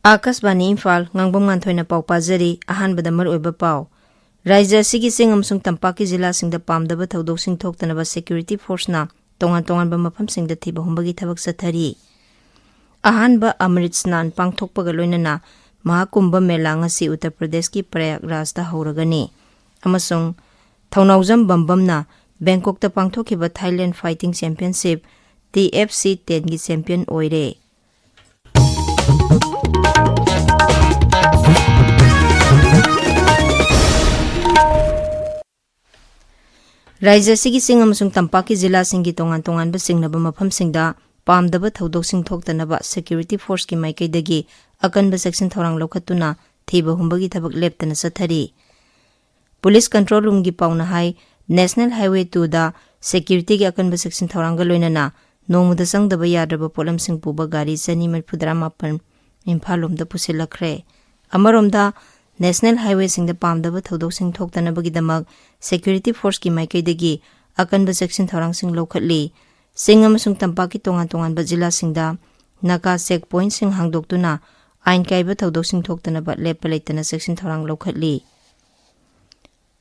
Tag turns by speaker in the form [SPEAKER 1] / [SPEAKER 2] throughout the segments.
[SPEAKER 1] Akasbani Imphal Ngangbam Nganthoi na pau pajari ahanbada maruoiba pau Raija asigi sing amsung tampaki jila singda pamdaba thodok sing thoktanaba security force na tongan ba mafam singda thiba humbagi thabak sathari ahanba Amrit Snan pangthokpaga loinana Mahakumbha Mela ngasi Uttar Pradesh ki Prayagraj da horagani amasung Thaunaujam Bambamna Bangkok ta pangthokiba Thailand Fighting Championship TFC 10 gi champion oire Raija sigi sing amasung tampaki jila singi tongan ba singnaba mafam singda pamdaba thodok sing thoktanaba security force ki maikaidagi akanba section thorang lokhatuna thiba humbagi thabak leptana sathari Police Control Room gi pauna hai National Highway 2 da security gi akanba section thorang ga loinana nongmuda sangdaba yadraba polam sing puba gari chani marphudra mapan Imphal lomda pusilakre amaromda National Highway sing da pamdaba thodok sing thoktanabagi damak security force ki maikaidagi akanba section thorang sing lokhatli sing amasung tampaki tongan ba jila singda naka checkpoint sing hangdoktuna ain kaiba thodok sing thoktanaba lepa leitana section thorang lokhatli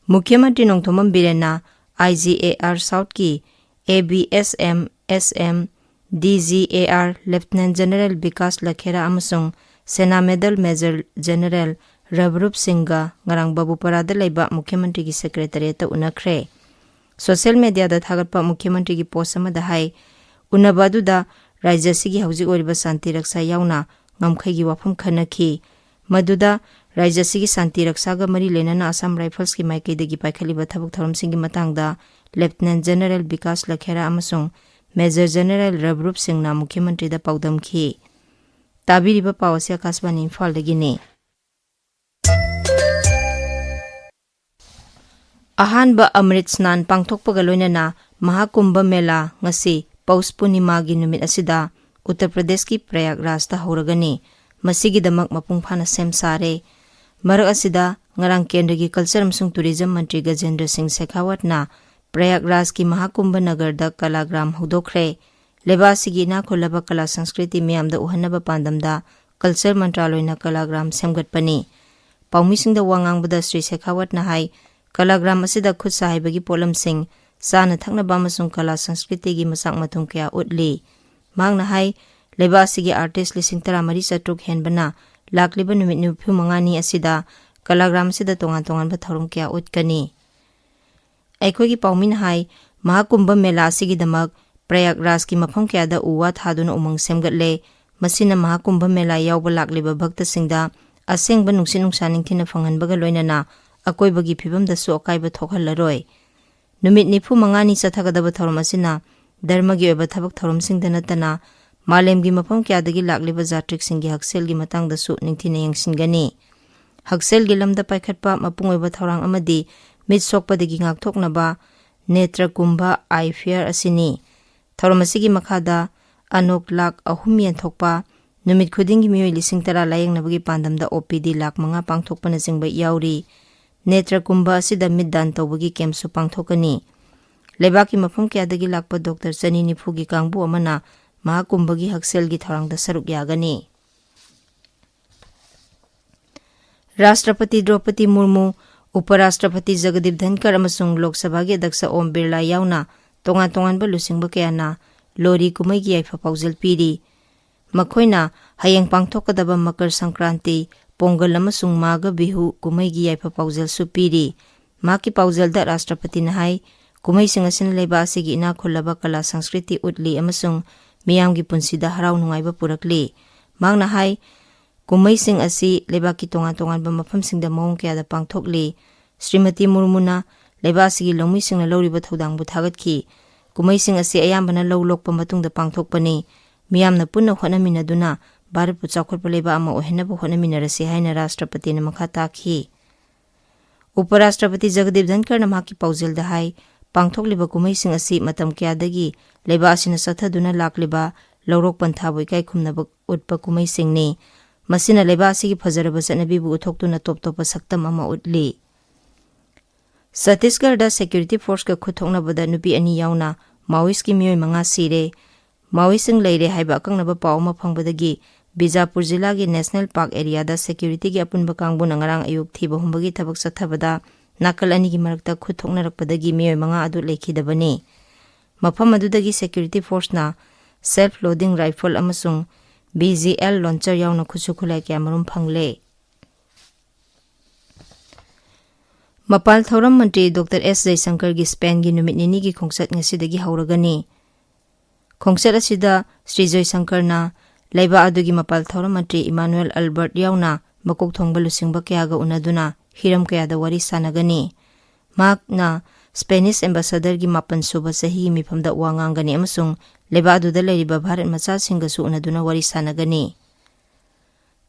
[SPEAKER 1] Mukhyamantri Nongthomam Birena IGAR South ki ABSM SM DGAR Lieutenant General Vikas Lakhera amasung Sena Medal Major General Rabrup Singha ngarang babu parada laiba Mukhyamantri ki secretariat unakre social media da thagatpa Mukhyamantri ki post amada hai unabadu da raija sigi hauji oriba santi raksa yauna ngamkhai gi wafam khanaki maduda raija sigi santi raksa ga mari lenana Assam Rifles ki maikaidagi paikhaliba thabuk thorom singi matangda Lieutenant General Vikas Lakhera amasung Major General Rabrup Singna Mukhyamantri da paudamki tabiriba pawasi Akasbani Imphal dagini Ahanba Amrit Snan pangthokpaga loinana Mahakumbha Mela ngasi Paus Punima gi numit asida Uttar Pradesh ki Prayagraj da horagani masigi damak mapung phana sem sare marak asida ngarang kendra gi culture amsung tourism mantri Geetchandra Singh Shekhawat na Prayagraj ki Mahakumbha Nagar da kalagram hudokre leba sigi na kholaba kala sanskriti miyam da uhanaba pandamda culture mantraloy na kalagram semgatpani paumi singda wangang bada Sri Shekhawat na hai kalagram asida khud sahibagi polam sing sana thaknaba amasung kala sanskriti gi masak mathum kya utli mangna hai leba sigi artist lising tara mari satruk henbana lakliba numit nuphu mangani asida kalagram sida tongan ba thorum kya utkani aikhogi paumin hai Mahakumbha Mela sigi damak Prayagraj ki mafam kya da uwa thaduna umang semgatle masina Mahakumbha Mela yawba lakliba bhakta singda asengba nungsin nungsaning thina phanganbaga loinana akoibagi phibam da su akaiba thokhallaroi numit nifu mangani chathagadaba thorom asina dharmagi oiba thabak thorom singda natana malemgi mafam kyadagi lakliba jatrik singgi hakselgi matangda su ningthina yangsingani hakselgi lamda paikhatpa mapung oiba thorang amadi mit sokpadagi ngakthoknaba netra kumbha eye fair asini thorom asigi makhada anok lak ahum yen thokpa numit khudingi mioi lising tara layengnabagi pandamda OPD lak manga pangthokpana jingba yauri Netra Kumbha asida middan tawbagi kemsu pangthokani lebaki mafam kyadagi lakpa Dr. Chani Nifugi kangbu amana Mahakumbhagi hakselgi thorangda saruk yagani Rashtrapati Draupadi Murmu Uparashtrapati Jagdeep Dhankar amasung Lok Sabha gi Adhyaksa Om Birla yauna tongan ba lusingba kayana lori kumai gi aifa paujal piri makhoina hayeng pangthokadaba Makar Sankranti Pongal amasung Maga Bihu kumai gi yaifa paujal supiri maki paujal da Rashtrapati na hai kumai sing asin leba asigi ina khullaba kala sanskriti utli amasung miyam gi punsida harau nungaiba purakli mangna hai kumai sing asi leba ki tongan ba mafam singda mawong kya da pangthokli Srimati Murmuna leba asigi longmi singna loriba thodang bu thagatki kumai sing asi ayambana lawlokpa matungda pangthokpani miyamna punna honaminaduna Bharat pu chawkhotpa leba ama ohenaba honaminarasi haina Rashtrapati na makha takhi Uparashtrapati Jagdeep Dhankar na maki paujal da hai pangthokliba kumai sing asi matam kyadagi leba asina sathaduna lakliba lawrok panthaboi kai khumnaba utpa kumai singni masina leba asigi phajaraba chanabi bu uthoktuna top saktam ama utli Chhattisgarh da security force ka khuthoknabada nupi ani yauna Maoist ki mioi manga sire Maoist sing leire haiba akangnaba paw ma phangbadagi Bijapur Jila gi National Park area da security gi apunba kangbuna ngarang ayuk thiba humbagi thabak sathabada nakal ani gi marakta khuthoknarakpadagi miyoi manga adu lekhidabani. Mafam adudagi security force na self loading rifle amasung BGL launcher yauna khusu khulai kyamarum phangle. Mapal Thoram Mantri Dr. S. Jaishankar gi Spain gi numit nini gi khongsat ngasidagi hauragani. Khongsat asida Sri Jaishankar na Laiba adugi Mapal Thoram Mantri Emmanuel Albert yauna makok thongba lusingba kyaga unaduna hiram kayada wari sanagani. Mak na Spanish ambassador gi mapan suba sahi mifamda wangangani amasung laiba aduda lairiba Bharat macha singasu unaduna wari sanagani.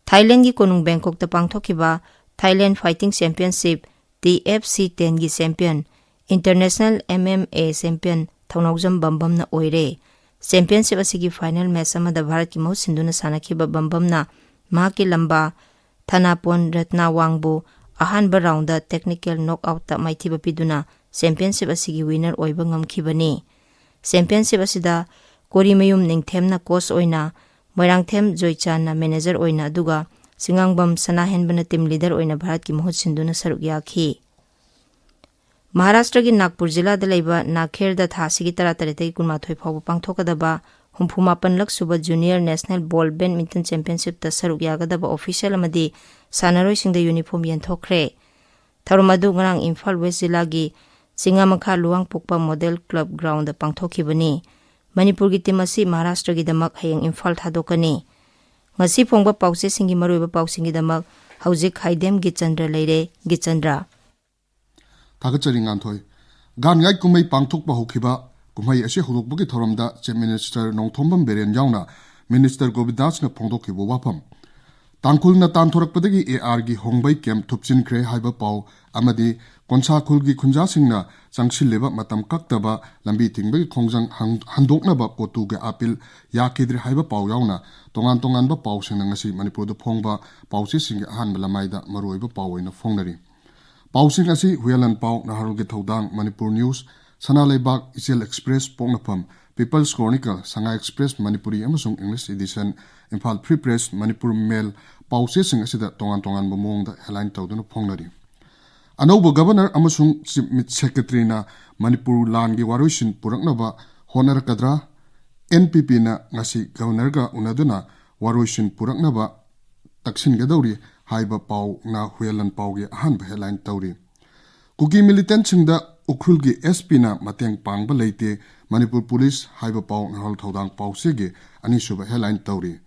[SPEAKER 1] Thailand gi konung Bangkok ta pangthokiba Thailand Fighting Championship TFC 10 gi champion International MMA champion Thaunawjam Bambam na oire. Championship asigi final match amada Bharat ki mahut sinduna sanakhiba Bambam na mahaki lamba Thanapon Ratna Wangbu ahanba round da technical knockout ta maithiba piduna championship asigi winner oiba ngamkhibani. Championship asida Korimayum Ningthemna coach oina Moirangthem Joychan na manager oina aduga Singangbam Sanahenbana team leader oina Bharat ki mahut sinduna saruk yakhi. Maharashtra gi Nagpur Jila da laiba Nakher da thasigi taratarete kunmathoi phawba pangthokadaba humpumapan lak suba junior national ball badminton championship ta saruk yagadaba official amadi sanaroi singda uniform yenthokre. Tharumadu ngarang Imphal West Jila gi Singamakha Luang Pokpa model club ground da pangthokibani. Manipur gi team asi Maharashtra gi damak hayang Imphal thadokani. Ngasi phongba pause singi maroiba pausingi damak haujik Khaidem Geetchandra leire. Geetchandra
[SPEAKER 2] Thagachari Nganthoi gan ngai kumai pangthok ba hokiba kumai ase hurukbugi thoramda Chief Minister Nongthombam Beren yauna Minister Govidas na phongdoki bo wafam tangkhul na tanthorakpadagi AR gi hongbai kem thupchin kre haiba pau amadi konsa khul gi khunja singna changshileba matam kaktaba lambi tingbagi khongjang handokna ba kotu ge apil yakidri haiba pau yauna tongan ba pau singna ngasi Manipur do phongba pausi sing han balamaida maroiba pau oina phongnari. Pausing asi Huyalan Pau Naharugi Thaudang Manipur News Sana Laibak Isial Express Pongnapam People's Chronicle Sanga Express Manipuri amasung English edition Imphal Free Press Manipur Mail Pause sing asida tongan bamongda headline tawduna phongnari. Anauba Governor amasung Chief Secretary na Manipur Land gi waroisin puraknaba honarakadra NPP na ngasi Governor ga unaduna waroisin puraknaba taksin gadawri haiba pau na Huyalan Pau gi ahanba headline tawri. Kuki militant singda ukhul gi SP na mateng pangba leite Manipur Police haiba pau na hal thaudang pau sege ani suba headline tawri.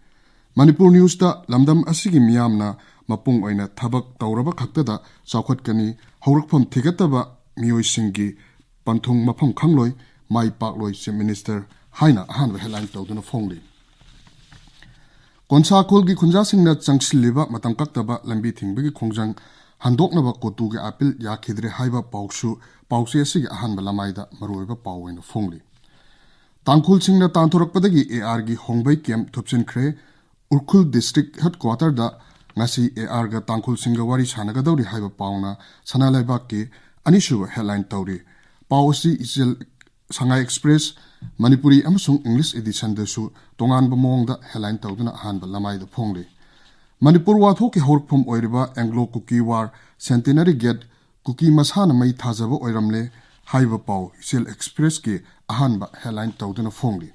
[SPEAKER 2] Manipur News da lamdam asigi miyam na mapung oina thabak tawraba khaktada chawkhatkani haurakpham thigataba miyoi singi panthung mafam khangloi mai pakloi Chief Minister haina ahanba headline tawduna phongli. Konsa khulgi khunja singna changsilliba matam kaktaba lambi thingbagi khongjang handoknaba kotu ge apil yakhidre haiba pause asigi ahanba lamaida maroiba pawena phongli. Tangkhul singna tanthorakpadagi AR gi hongbai kem thupchin khre Urkhul district headquarter da ngasi AR ga tangkhul singa wari sanagadawri haiba pawna sanalaibak ki anishuba headline tawri. Pawsi isel Shanghai Express Manipuri amasung English edition desu tongan bamongda headline tawduna hanba lamaida phongli. Manipur watho ki horpum oiriba Anglo Cookie War Centenary Gate Cookie masana mai thajaba oiramle haiba paw Isel Express ki ahanba headline tawduna phongli.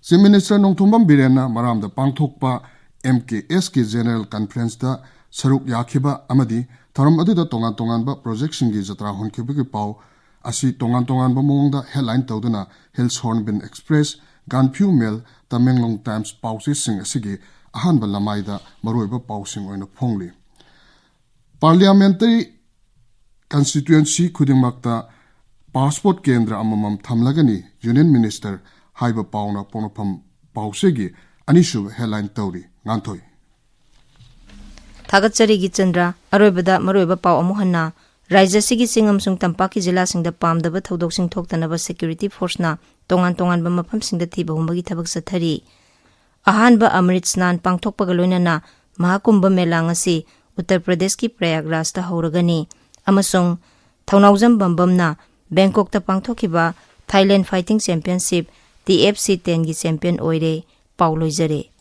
[SPEAKER 2] Chief Minister Nongthombam Birena maramda pangthokpa MKS ki General Conference da saruk yakhiba amadi tharam aduda tongan ba project singi jatra honkibagi paw asi tongan ba mongda headline tawduna Hills Hornbill Express Ganphu Mail Tamenglong Times pause sing asigi ahanba lamaida maroiba pausing oina phongli. Parliamentary constituency khudingmakta passport kendra amamam thamlagani Union Minister haiba pauna ponopam pausegi anishu headline tawri Nganthoi.
[SPEAKER 1] Thagachari Geetchandra aroibada maroiba paw amuhanna Raja sigi singam sung tampaki jila singda pamdaba thodok sing thoktanaba security force na tongan ba mafam singda thiba humbagi thabak sathari. Ahanba Amrit Snan pangthokpaga loinana Mahakumbha Mela ngasi Uttar Pradesh ki Prayagraj ta hauragani amasung Thaunawjam Bambam na Bangkok ta pangthokiba Thailand Fighting Championship TFC 10 gi champion oire Pauloijare.